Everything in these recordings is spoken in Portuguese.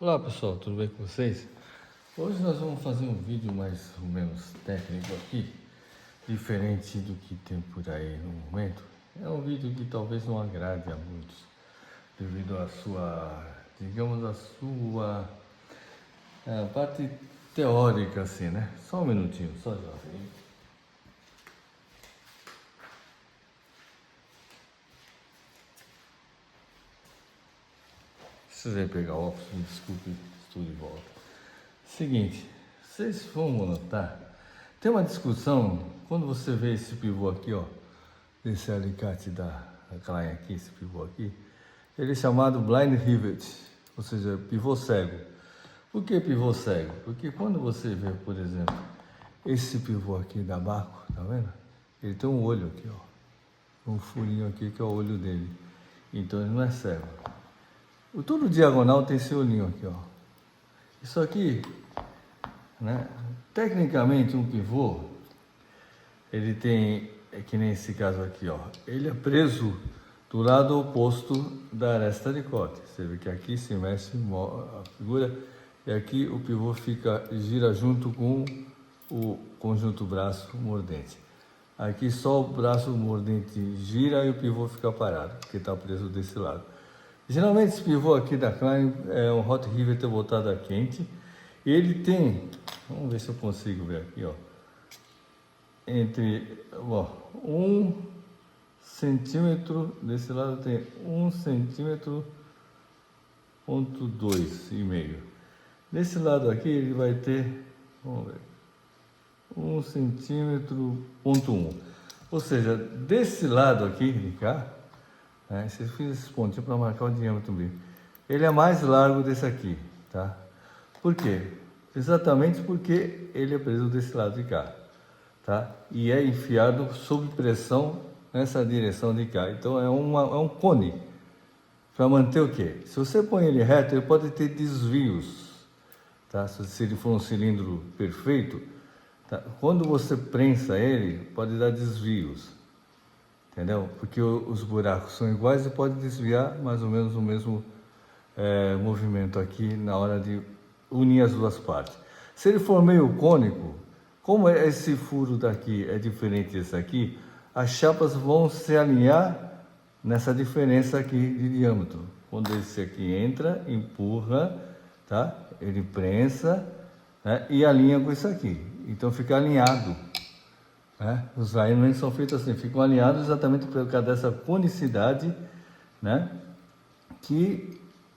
Olá pessoal, tudo bem com vocês? Hoje nós vamos fazer um vídeo mais ou menos técnico aqui, diferente do que tem por aí no momento. É um vídeo que talvez não agrade a muitos, devido à sua, digamos, a sua parte teórica assim, né? Só um minutinho, só jovem. Precisei pegar o óculos, me desculpe, estou de volta. Seguinte, vocês vão notar, tem uma discussão, quando você vê esse pivô aqui, ó, desse alicate da Klein aqui, esse pivô aqui, ele é chamado blind rivet, ou seja, pivô cego. Por que pivô cego? Porque quando você vê, por exemplo, esse pivô aqui da Baco, tá vendo? Ele tem um olho aqui, ó, um furinho aqui que é o olho dele, então ele não é cego. O todo diagonal tem esse olhinho aqui, ó. Isso aqui, né? Tecnicamente um pivô, ele tem, é que nem esse caso aqui, ó. Ele é preso do lado oposto da aresta de corte. Você vê que aqui se mexe a figura e aqui o pivô gira junto com o conjunto braço mordente. Aqui só o braço mordente gira e o pivô fica parado, porque está preso desse lado. Geralmente esse pivô aqui da Klein é um hot rivet voltado a quente. E ele tem, vamos ver se eu consigo ver aqui, ó, entre, ó, 1 centímetro, desse lado tem 1 centímetro, ponto 2 e meio. Desse lado aqui ele vai ter, vamos ver, 1 centímetro, ponto 1. Ou seja, desse lado aqui de cá, né, eu fiz esses pontinhos para marcar o diâmetro mesmo. Ele é mais largo desse aqui, tá? Por quê? Exatamente porque ele é preso desse lado de cá, tá? E é enfiado sob pressão nessa direção de cá. Então é um cone para manter o quê? Se você põe ele reto, ele pode ter desvios, tá? Se ele for um cilindro perfeito, tá? Quando você prensa ele, pode dar desvios, entendeu? Porque os buracos são iguais e pode desviar mais ou menos o mesmo movimento aqui na hora de unir as duas partes. Se ele for meio cônico, como esse furo daqui é diferente desse aqui, as chapas vão se alinhar nessa diferença aqui de diâmetro. Quando esse aqui entra, empurra, tá? Ele prensa, né? E alinha com isso aqui. Então fica alinhado. Né? Os alignments são feitos assim, ficam alinhados exatamente por causa dessa conicidade, né?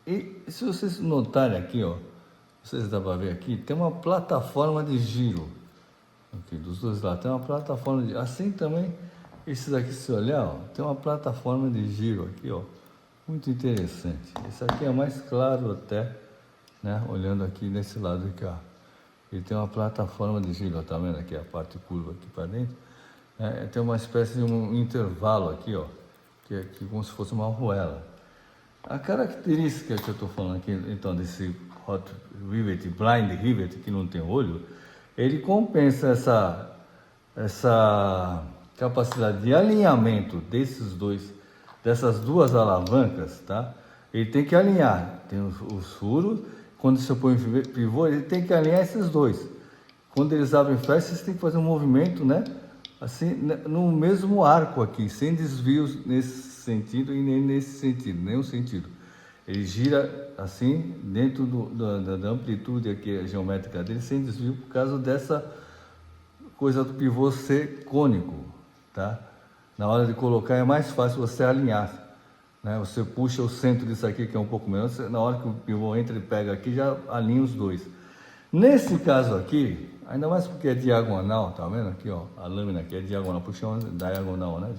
E se vocês notarem aqui, ó, vocês dá para ver aqui, tem uma plataforma de giro aqui dos dois lados, tem uma plataforma de, assim também esses aqui, se olhar, ó, tem uma plataforma de giro aqui, ó, muito interessante. Esse aqui é mais claro até, né, olhando aqui nesse lado de cá. Ele tem uma plataforma de giro, ó, tá vendo aqui a parte curva aqui para dentro, né? Tem uma espécie de um intervalo aqui, ó, que é aqui como se fosse uma arruela. A característica que eu estou falando aqui, então, desse hot rivet, blind rivet, que não tem olho, ele compensa essa capacidade de alinhamento dessas duas alavancas, tá? Ele tem que alinhar, tem os furos, quando você põe o pivô, ele tem que alinhar esses dois. Quando eles abrem e fecham, você tem que fazer um movimento, né? Assim, no mesmo arco aqui, sem desvios nesse sentido e nem nesse sentido, nenhum sentido. Ele gira assim, dentro da amplitude aqui geométrica dele, sem desvio, por causa dessa coisa do pivô ser cônico, tá? Na hora de colocar é mais fácil você alinhar, né? Você puxa o centro disso aqui, que é um pouco menos, na hora que o pivô entra e pega aqui, já alinha os dois. Nesse caso aqui, ainda mais porque é diagonal, tá vendo aqui, ó, a lâmina aqui é diagonal, puxa uma diagonal, né,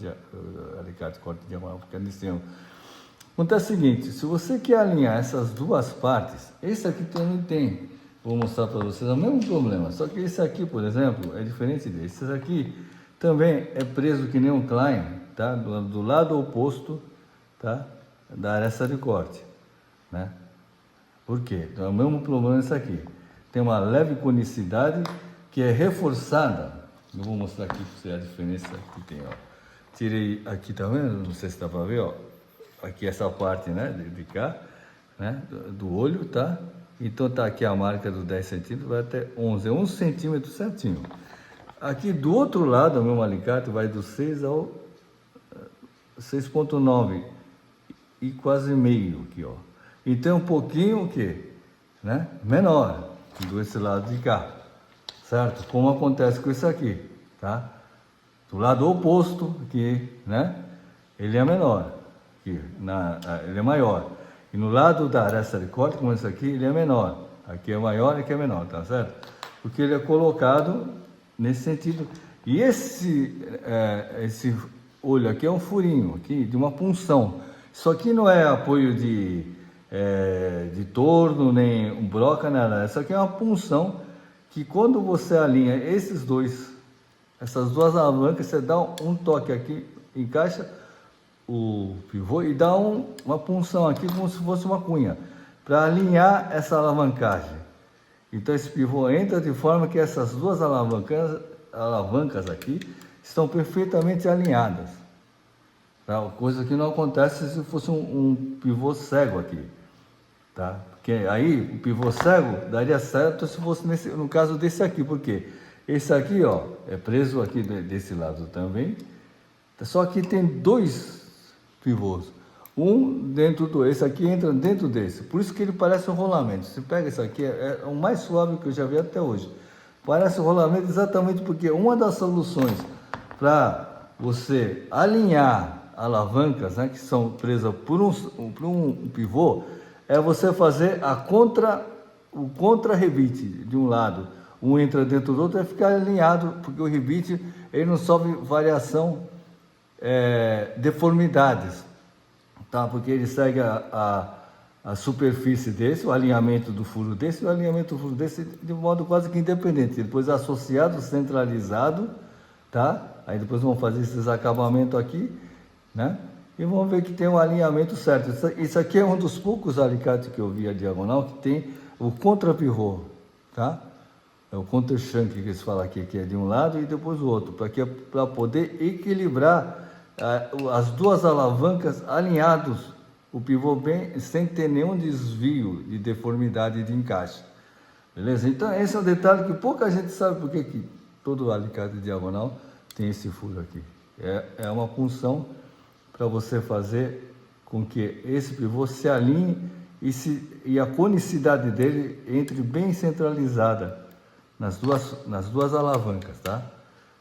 alicate corta diagonal, porque é nesse ângulo. Acontece o seguinte, se você quer alinhar essas duas partes, esse aqui também tem, vou mostrar para vocês, é o mesmo problema, só que esse aqui, por exemplo, é diferente desse. Esse aqui também é preso que nem um Klein, tá, do lado oposto, tá, da aresta de corte, né. Por quê? Então é o mesmo problema esse aqui. Tem uma leve conicidade que é reforçada. Eu vou mostrar aqui para você a diferença que tem, ó. Tirei aqui, tá vendo? Não sei se dá para ver, ó. Aqui essa parte, né, de cá, né, do olho, tá? Então tá aqui a marca dos 10 centímetros, vai até 11, é 1 centímetro certinho. Aqui do outro lado, o meu alicate vai do 6 ao 6,9 e quase meio aqui, ó. Então um pouquinho o quê? Né? Menor do esse lado de cá, certo? Como acontece com isso aqui, tá? Do lado oposto aqui, né? Ele é menor, aqui, ele é maior. E no lado da aresta de corte, como esse aqui, ele é menor. Aqui é maior e aqui é menor, tá certo? Porque ele é colocado nesse sentido. E esse olho aqui é um furinho, aqui, de uma punção. Isso aqui não é apoio de torno, nem um broca, nada. Isso aqui é uma punção que quando você alinha essas duas alavancas, você dá um toque aqui, encaixa o pivô e dá uma punção aqui como se fosse uma cunha para alinhar essa alavancagem. Então esse pivô entra de forma que essas duas alavancas aqui estão perfeitamente alinhadas, tá? Coisa que não acontece se fosse um pivô cego aqui, tá? Porque aí o pivô cego daria certo se fosse no caso desse aqui, porque esse aqui, ó, é preso aqui desse lado também, só que tem dois pivôs, esse aqui entra dentro desse, por isso que ele parece um rolamento. Se pega esse aqui, é o mais suave que eu já vi até hoje, parece um rolamento exatamente porque uma das soluções para você alinhar alavancas, né, que são presas por um pivô, é você fazer o contra-rebite de um lado, um entra dentro do outro, é ficar alinhado, porque o rebite ele não sofre variação, deformidades, tá? Porque ele segue a superfície desse, o alinhamento do furo desse, e o alinhamento do furo desse de modo quase que independente, depois associado, centralizado, tá? Aí depois vamos fazer esses acabamentos aqui, né? E vamos ver que tem um alinhamento certo. Isso aqui é um dos poucos alicates que eu vi a diagonal que tem o contrapivô, tá? É o countershank que eles falam aqui, que é de um lado e depois o outro, para poder equilibrar as duas alavancas alinhados, o pivô bem, sem ter nenhum desvio de deformidade de encaixe. Beleza? Então esse é um detalhe que pouca gente sabe porque que todo alicate diagonal tem esse furo aqui. É uma função para você fazer com que esse pivô se alinhe e a conicidade dele entre bem centralizada nas duas alavancas, tá?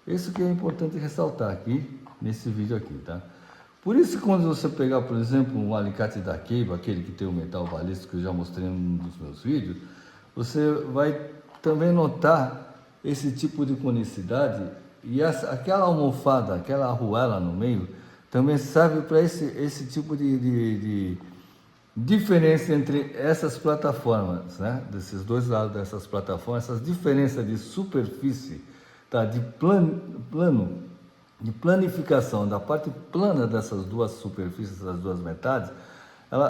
Isso que é importante ressaltar aqui nesse vídeo aqui, tá? Por isso, quando você pegar, por exemplo, um alicate da Keiba, aquele que tem o metal balístico que eu já mostrei em um dos meus vídeos, você vai também notar esse tipo de conicidade e aquela almofada, aquela arruela no meio, também serve para esse tipo de diferença entre essas plataformas, né? Desses dois lados dessas plataformas, essas diferenças de superfície, tá? De planificação da parte plana dessas duas superfícies, das duas metades.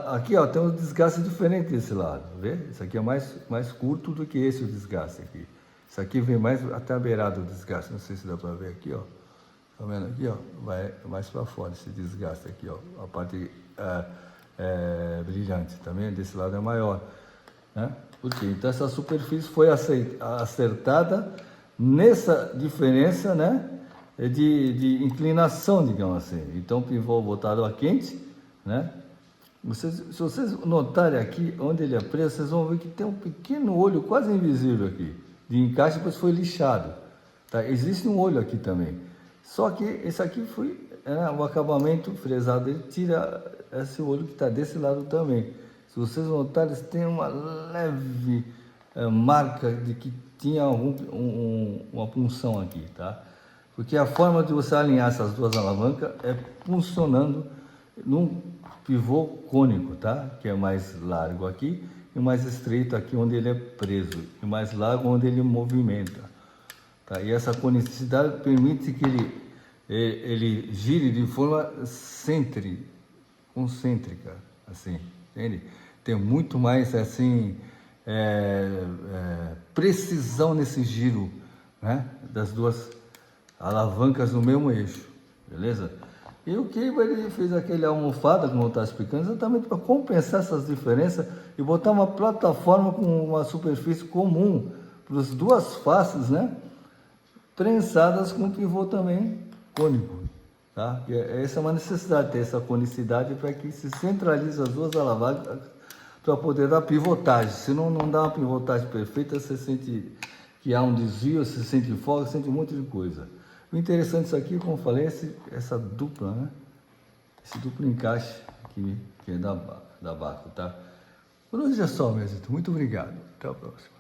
Aqui, ó, tem um desgaste diferente desse lado, vê? Isso aqui é mais curto do que esse o desgaste aqui. Isso aqui vem mais até a beirada do desgaste, não sei se dá para ver aqui, ó. Tá vendo aqui, ó? Vai mais para fora esse desgaste aqui, ó. A parte brilhante, tá vendo? Desse lado é maior, né? Por quê? Então essa superfície foi acertada nessa diferença, né? De inclinação, digamos assim. Então o pivô botado a quente, né? Se vocês notarem aqui onde ele é preso, vocês vão ver que tem um pequeno olho quase invisível aqui de encaixe, depois foi lixado, tá? Existe um olho aqui também, só que esse aqui foi o acabamento fresado, ele tira esse olho que está desse lado também. Se vocês notarem, tem uma leve marca de que tinha uma punção aqui, tá? Porque a forma de você alinhar essas duas alavancas é funcionando num pivô cônico, tá? Que é mais largo aqui e mais estreito aqui onde ele é preso, e mais largo onde ele movimenta, tá? E essa conicidade permite que ele gire de forma concêntrica, assim, entende? Tem muito mais, assim, precisão nesse giro, né? Das duas alavancas no mesmo eixo, beleza? E o que ele fez aquele almofada, como eu estava explicando, exatamente para compensar essas diferenças e botar uma plataforma com uma superfície comum para as duas faces, né? Prensadas com pivô também cônico, tá? Essa é uma necessidade, ter essa conicidade para que se centralize as duas alavancas para poder dar pivotagem. Se não dá uma pivotagem perfeita, você sente que há um desvio, você sente folga, sente um monte de coisa. O interessante disso aqui, como eu falei, essa dupla, né? Esse duplo encaixe que é da Baco, tá? Por hoje é só, minha gente. Muito obrigado. Até a próxima.